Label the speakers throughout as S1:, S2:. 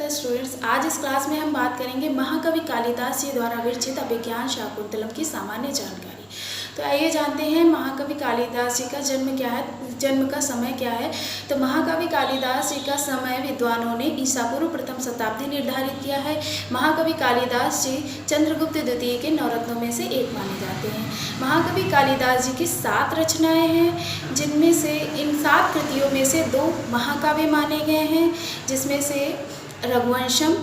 S1: नमस्कार स्टूडेंट्स, आज इस क्लास में हम बात करेंगे महाकवि कालिदास जी द्वारा विरचित अभिज्ञान शाकुंतलम की सामान्य जानकारी। तो आइए जानते हैं महाकवि कालिदास जी का जन्म क्या है, जन्म का समय क्या है। तो महाकवि कालिदास जी का समय विद्वानों ने ईसा पूर्व प्रथम शताब्दी निर्धारित किया है। महाकवि कालिदास जी चंद्रगुप्त द्वितीय के नवरत्नों में से एक माने जाते हैं। महाकवि कालिदास जी की 7 रचनाएं हैं, जिनमें से इन 7 कृतियों में से 2 महाकाव्य माने गए हैं, जिसमें से रघुवंशम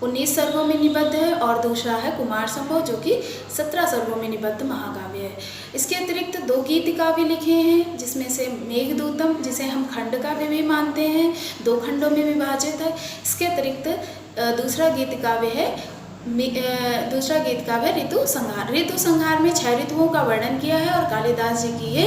S1: 19 सर्गों में निबद्ध है और दूसरा है कुमार संभव, जो कि 17 सर्गों में निबद्ध महाकाव्य है। इसके अतिरिक्त 2 गीत काव्य लिखे हैं, जिसमें से मेघदूतम, जिसे हम खंड काव्य भी मानते हैं, 2 खंडों में विभाजित है। इसके अतिरिक्त दूसरा गीत काव्य है ऋतु संहार। ऋतु संहार में 6 ऋतुओं का वर्णन किया है और कालिदास जी की ये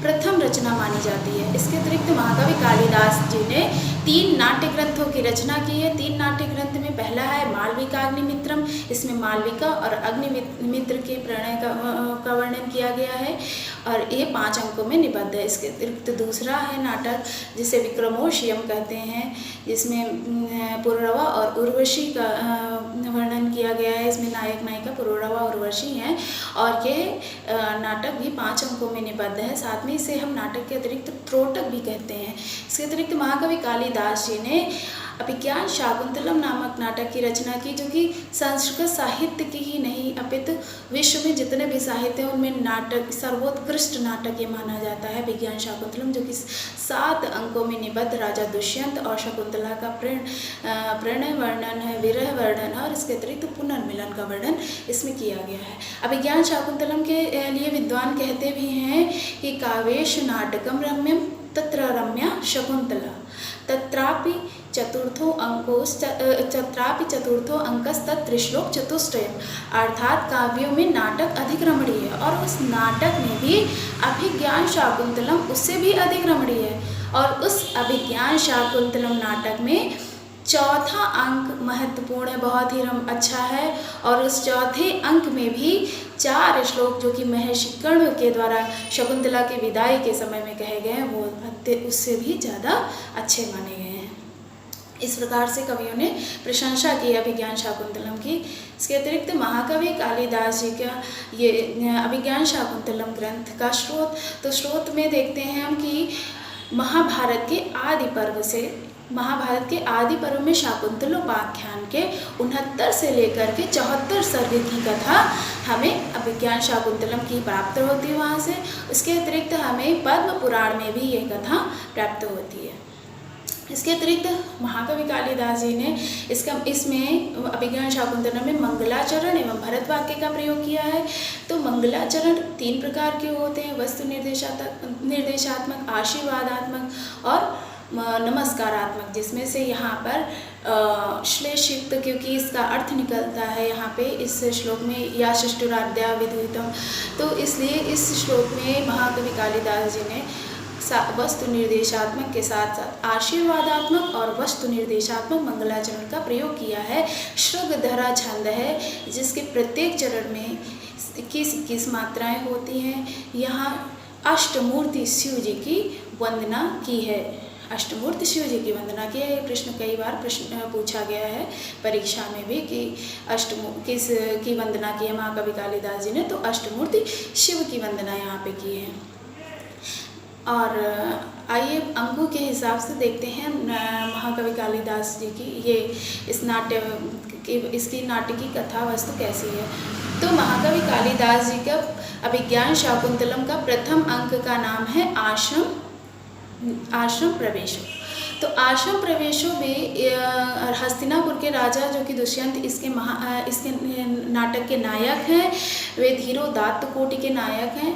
S1: प्रथम रचना मानी जाती है। इसके अतिरिक्त महाकवि कालिदास जी ने 3 नाट्य ग्रंथों की रचना की है। 3 नाट्य ग्रंथ में पहला है मालविका अग्निमित्रम। इसमें मालविका और अग्निमित्र के प्रणय का वर्णन किया गया है और ये 5 अंकों में निबद्ध है। इसके अतिरिक्त दूसरा है नाटक, जिसे विक्रमोर्वशीयम कहते हैं, जिसमें पुरूरवा और उर्वशी का वर्णन किया गया है। इसमें नायक नायिका पुरूरवा और उर्वशी हैं और ये नाटक भी 5 अंकों में निबद्ध है। साथ में इसे हम नाटक के अतिरिक्त त्रोटक भी कहते हैं। इसके अतिरिक्त महाकवि कालिदास जी ने अभिज्ञान शाकुंतलम नामक नाटक की रचना की, जो कि संस्कृत साहित्य की ही नहीं अपितु विश्व में जितने भी साहित्य हैं उनमें नाटक सर्वोत्कृष्ट नाटक ये माना जाता है अभिज्ञान शाकुंतलम, जो कि 7 अंकों में निबद्ध राजा दुष्यंत और शकुंतला का प्रणय वर्णन है, विरह वर्णन है और इसके अतिरिक्त पुनर्मिलन का वर्णन इसमें किया गया है। अभिज्ञान शाकुंतलम के लिए विद्वान कहते भी हैं कि काव्येषु नाटकम रम्यम तत्र रम्या शकुंतला तत्रापि चतुर्थो अंकस्तत्त्रिश्लोक चतुष्टयम्। अर्थात काव्यों में नाटक अधिक रमणीय है और उस नाटक में भी अभिज्ञान शाकुंतलम उससे भी अधिक रमणीय है। और उस अभिज्ञान शाकुंतलम नाटक में 4था अंक महत्वपूर्ण है, बहुत ही अच्छा है और उस 4थे अंक में भी 4 श्लोक जो कि महर्षि कर्ण के द्वारा शकुंतला के विदाई के समय में कहे गए हैं, वो उससे भी ज़्यादा अच्छे माने गए हैं। इस प्रकार से कवियों ने प्रशंसा की अभिज्ञान शाकुंतलम की। इसके अतिरिक्त महाकवि कालिदास जी का ये अभिज्ञान शाकुंतलम ग्रंथ का स्रोत में देखते हैं हम कि महाभारत के आदि पर्व में शाकुंतलोपाख्यान के 69 से लेकर के 74 सर्ग की कथा हमें अभिज्ञान शाकुंतलम की प्राप्त होती है वहाँ से। इसके अतिरिक्त हमें पद्म पुराण में भी ये कथा प्राप्त होती है। इसके अतिरिक्त महाकवि कालिदास जी ने इसमें अभिज्ञान शाकुंतलम में मंगलाचरण एवं भरत वाक्य का प्रयोग किया है। तो मंगलाचरण 3 प्रकार के होते हैं, वस्तु निर्देशात्मक, आशीर्वादात्मक और नमस्कारात्मक, जिसमें से यहाँ पर श्लेषयुक्त, क्योंकि इसका अर्थ निकलता है यहाँ पे इस श्लोक में या शिष्टुराद्या विद्युतम, तो इसलिए इस श्लोक में महाकवि कालिदास जी ने वस्तु निर्देशात्मक के साथ साथ आशीर्वादात्मक और वस्तु निर्देशात्मक मंगलाचरण का प्रयोग किया है। श्रुगधरा छंद है, जिसके प्रत्येक चरण में 21 मात्राएं होती हैं। यहाँ अष्टमूर्ति शिव जी की वंदना की है। अष्टमूर्ति शिव जी की वंदना की है। ये प्रश्न कई बार पूछा गया है परीक्षा में भी कि किस की वंदना की है महाकवि कालिदास जी ने, तो अष्टमूर्ति शिव की वंदना यहाँ पे की है। और आइए अंकों के हिसाब से देखते हैं महाकवि कालिदास जी की इसकी नाट्य की कथा वस्तु कैसी है। तो महाकवि कालिदास जी का अभिज्ञान शाकुंतलम का प्रथम अंक का नाम है आश्रम प्रवेशो। तो आश्रम प्रवेशों में हस्तिनापुर के राजा जो कि दुष्यंत इसके नाटक के नायक हैं, वे धीरोदात्त कोटि के नायक हैं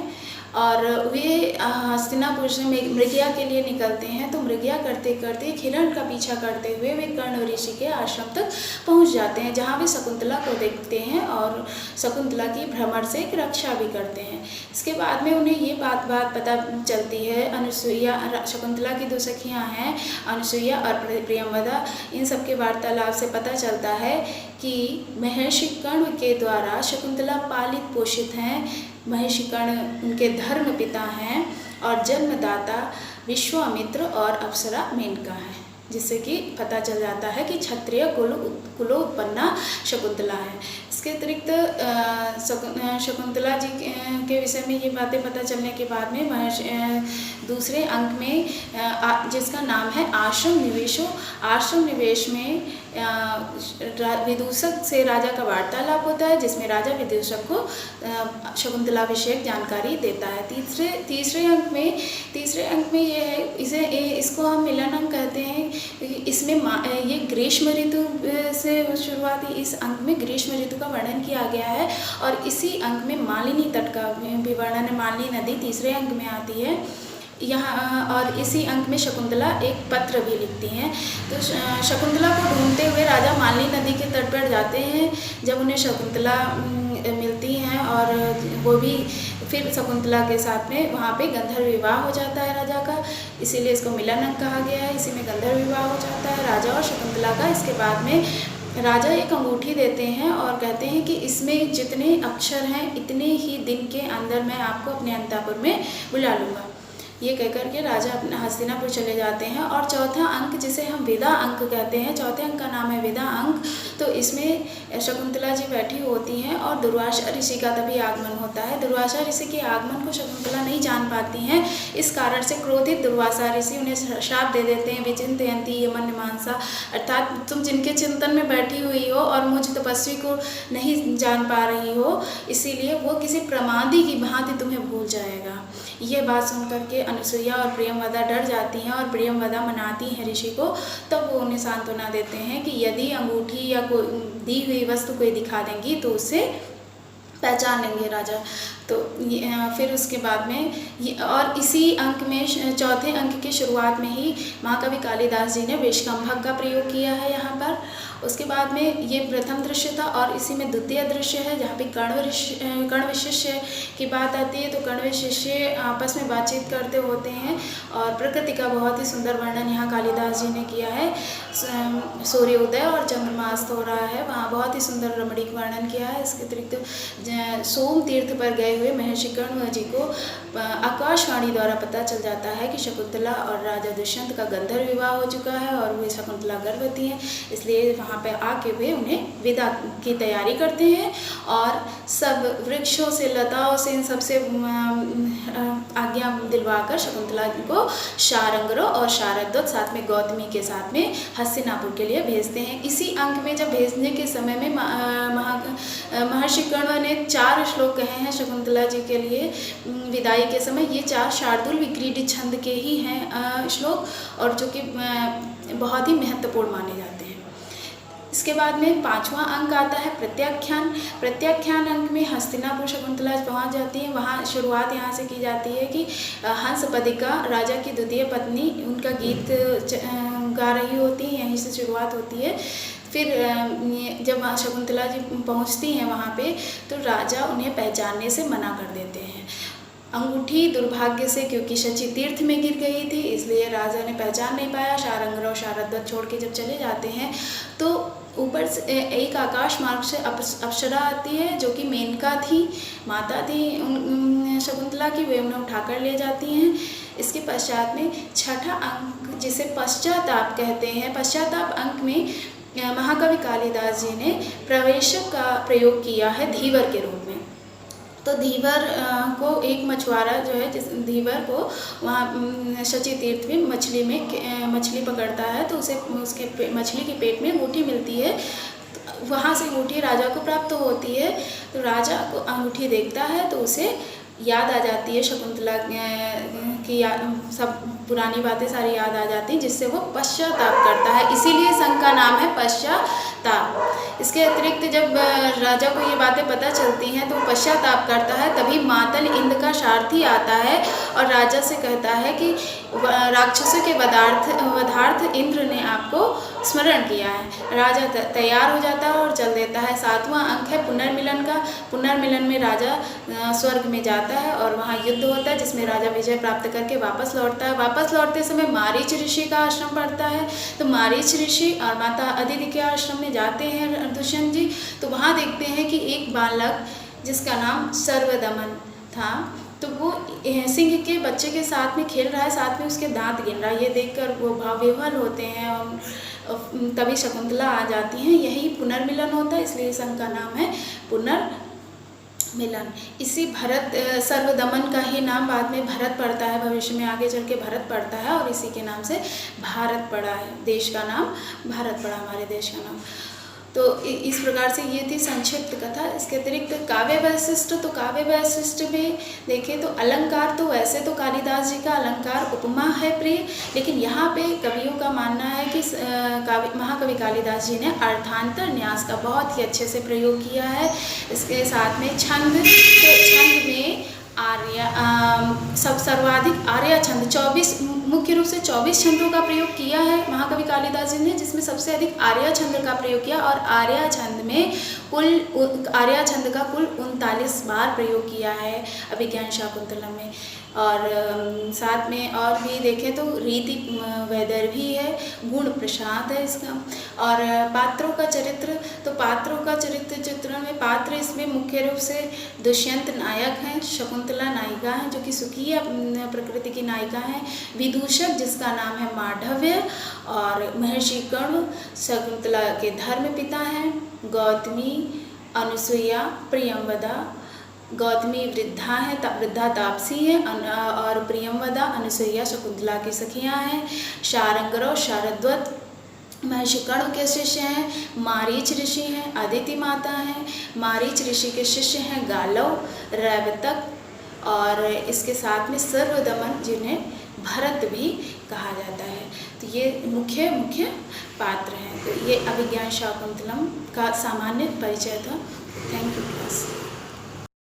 S1: और वे हस्तिनापुर से मृगया के लिए निकलते हैं। तो मृगया करते करते हिरण का पीछा करते हुए वे कर्ण ऋषि के आश्रम तक पहुंच जाते हैं, जहां वे शकुंतला को देखते हैं और शकुंतला की भ्रमर से रक्षा भी करते हैं। इसके बाद में उन्हें ये बात पता चलती है, अनुसुईया, शकुंतला की 2 सखियाँ हैं अनुसुईया और प्रियंवदा, इन सब के वार्तालाप से पता चलता है कि महर्षि कर्ण के द्वारा शकुंतला पालित पोषित हैं। महर्षि कर्ण उनके धर्म पिता हैं और जन्मदाता विश्वामित्र और अप्सरा मेनका है। जिससे कि पता चल जाता है कि क्षत्रिय कुलोत्पन्ना शकुंतला है। इसके अतिरिक्त शकुंतला जी के विषय में ये बातें पता चलने के बाद में दूसरे अंक में जिसका नाम है आश्रम निवेशो, आश्रम निवेश में विदूषक से राजा का वार्तालाप होता है, जिसमें राजा विदूषक को शकुंतला विषयक जानकारी देता है। तीसरे अंक में ये है, इसको हम मिलन अंक कहते हैं। इसमें ये ग्रीष्म ऋतु से शुरुआती इस अंक में ग्रीष्म ऋतु का वर्णन किया गया है और इसी अंक में मालिनी तट का भी वर्णन है। मालिनी नदी तीसरे अंक में आती है यहाँ, और इसी अंक में शकुंतला एक पत्र भी लिखती हैं। तो शकुंतला को ढूंढते हुए राजा मालिनी नदी के तट पर जाते हैं। जब उन्हें शकुंतला मिलती हैं और वो भी फिर शकुंतला के साथ में वहाँ पे गंधर्व विवाह हो जाता है राजा का, इसीलिए इसको मिलन अंक कहा गया है। इसी में गंधर्व विवाह हो जाता है राजा और शकुंतला का। इसके बाद में राजा एक अंगूठी देते हैं और कहते हैं कि इसमें जितने अक्षर हैं इतने ही दिन के अंदर मैं आपको अपने अंतःपुर में बुला लूँगा। ये कहकर के राजा अपने हस्तिनापुर चले जाते हैं। और चौथा अंक जिसे हम विदा अंक कहते हैं, चौथे अंक का नाम है विदा अंक। तो इसमें शकुंतला जी बैठी होती हैं और दुर्वासा ऋषि का तभी आगमन होता है। दुर्वासा ऋषि के आगमन को शकुंतला नहीं जान पाती हैं। इस कारण से क्रोधित दुर्वासा ऋषि उन्हें श्राप दे देते हैं, विचिंतयन्ति यमन्यमांसा, अर्थात तुम जिनके चिंतन में बैठी हुई हो और मुझ तपस्वी को नहीं जान पा रही हो, इसीलिए वो किसी प्रमादी की भांति तुम्हें भूल जाएगा। ये बात सुनकर के अनुसुईया और प्रियंवदा डर जाती हैं और प्रियंवदा मनाती हैं ऋषि को। तब वो उन्हें सांत्वना देते हैं कि यदि अंगूठी या कोई दी हुई वस्तु कोई दिखा देंगी तो उससे पहचान लेंगे राजा। तो फिर उसके बाद में और इसी अंक में चौथे अंक की शुरुआत में ही महाकवि कालिदास जी ने विष्कंभक का प्रयोग किया है यहाँ पर। उसके बाद में ये प्रथम दृश्य था और इसी में द्वितीय दृश्य है जहाँ पे कर्ण विशिष्य की बात आती है। तो कर्ण विशिष्य आपस में बातचीत करते होते हैं और प्रकृति का बहुत ही सुंदर वर्णन यहाँ कालिदास जी ने किया है। सूर्योदय और चंद्रमास्त हो रहा है, वहाँ बहुत ही सुंदर रमणीक वर्णन किया है। इसके अतिरिक्त सोम तीर्थ पर गए हुए महर्षि कर्ण जी को आकाशवाणी द्वारा पता चल जाता है कि शकुंतला और राजा दुष्यंत का गंधर्व विवाह हो चुका है और वे शकुंतला गर्भवती हैं। इसलिए वहाँ पे आके वे उन्हें विदा की तैयारी करते हैं और सब वृक्षों से, लताओं से, इन सबसे आज्ञा दिलवाकर शकुंतला को शारंगरो और शारद्वत साथ में गौतमी के साथ में हस्तिनापुर के लिए भेजते हैं। इसी अंक में जब भेजने के समय में महर्षि कर्ण ने 4 श्लोक कहे हैं शकुंतला जी के लिए विदाई के समय। ये 4 शार्दूल विक्रीडी छंद के ही हैं श्लोक और जो कि बहुत ही महत्वपूर्ण माने जाते हैं। इसके बाद में 5वां अंक आता है प्रत्याख्यान। प्रत्याख्यान अंक में हस्तिनापुर शकुंतला पहुंच जाती है। वहाँ शुरुआत यहाँ से की जाती है कि हंसपदिका राजा की द्वितीय पत्नी उनका गीत गा रही होती है, यहीं से शुरुआत होती है। फिर जब शकुंतला जी पहुँचती हैं वहाँ पे तो राजा उन्हें पहचानने से मना कर देते हैं। अंगूठी दुर्भाग्य से क्योंकि शची तीर्थ में गिर गई थी इसलिए राजा ने पहचान नहीं पाया। शारंगरो और शारद्वत छोड़ के जब चले जाते हैं तो ऊपर से एक आकाश मार्ग से अप्सरा आती है जो कि मेनका थी, माता थी शकुंतला की, वे उन्हें उठाकर ले जाती हैं। इसके पश्चात में 6ठा अंक जिसे पश्चाताप कहते हैं, पश्चाताप अंक में महाकवि कालिदास जी ने प्रवेशक का प्रयोग किया है धीवर के रूप में। तो धीवर को एक मछुआरा जो है जिस धीवर को वहाँ शची तीर्थ में मछली पकड़ता है तो उसे उसके मछली के पेट में अंगूठी मिलती है। वहाँ से अंगूठी राजा को प्राप्त होती है। तो राजा को अंगूठी देखता है तो उसे याद आ जाती है शकुंतला की, सब पुरानी बातें सारी याद आ जाती हैं जिससे वो पश्चाताप करता है। इसीलिए इस अंक का नाम है पश्चाताप। इसके अतिरिक्त जब राजा को ये बातें पता चलती हैं तो वो पश्चाताप करता है। तभी मातल इंद्र का सारथी आता है और राजा से कहता है कि राक्षसों के वधार्थ इंद्र ने आपको स्मरण किया है। राजा तैयार हो जाता है और चल देता है। 7वां अंक है पुनर्मिलन का। पुनर्मिलन में राजा स्वर्ग में जाता है और वहाँ युद्ध होता है जिसमें राजा विजय प्राप्त करके वापस लौटता है। वापस लौटते समय मारीच ऋषि का आश्रम पड़ता है। तो मारीच ऋषि और माता अदिति के आश्रम में जाते हैं दुष्यंत जी। तो वहाँ देखते हैं कि एक बालक जिसका नाम सर्वदमन था तो वो सिंह के बच्चे के साथ में खेल रहा है, साथ में उसके दांत गिन रहा है। ये देखकर वो भावविह्वल होते हैं और तभी शकुंतला आ जाती हैं। यही पुनर्मिलन होता है, इसलिए संघ का नाम है पुनर्मिलन। इसी भरत सर्वदमन का ही नाम बाद में भरत पड़ता है, भविष्य में आगे चल के भरत पड़ता है और इसी के नाम से भारत पड़ा है, देश का नाम भारत पड़ा, हमारे देश का नाम। तो इस प्रकार से ये थी संक्षिप्त कथा। इसके अतिरिक्त काव्य वैशिष्ट, तो काव्य वैशिष्ट में देखें तो अलंकार, तो वैसे तो कालिदास जी का अलंकार उपमा है प्रिय, लेकिन यहाँ पे कवियों का मानना है कि महाकवि कालिदास जी ने अर्थांतर न्यास का बहुत ही अच्छे से प्रयोग किया है। इसके साथ में छंद, तो छंद में सर्वाधिक आर्या छंद 24, मुख्य रूप से 24 छंदों का प्रयोग किया है महाकवि कालिदास जी ने, जिसमें सबसे अधिक आर्या छंद का प्रयोग किया और आर्या छंद का कुल 39 बार प्रयोग किया है अभिज्ञान शाकुंतलम में। और साथ में और भी देखें तो रीति वैदर्भी है, गुण प्रसाद है इसका। और पात्रों का चरित्र, तो पात्रों का चरित्र चित्रण में पात्र इसमें मुख्य रूप से दुष्यंत नायक हैं, शकुंतला नायिका हैं जो कि सुखी प्रकृति की नायिका हैं, विदूषक जिसका नाम है मांडव्य, और महर्षि कर्ण शकुंतला के धर्म पिता हैं, गौतमी, अनुसुईया, प्रियंवदा। गौतमी वृद्धा है, वृद्धा तापसी है, और प्रियंवदा अनुसुईया शकुंतला की सखियाँ हैं। शारंगरव, शारद्वत महर्षि कर्ण के शिष्य हैं। मारीच ऋषि हैं, अदिति माता हैं। मारीच ऋषि के शिष्य हैं गालव, रैवतक, और इसके साथ में सर्वदमन जिन्हें भरत भी कहा जाता है। तो ये मुख्य पात्र हैं। तो ये अभिज्ञान शाकुंतलम का सामान्य परिचय था। Thank you class.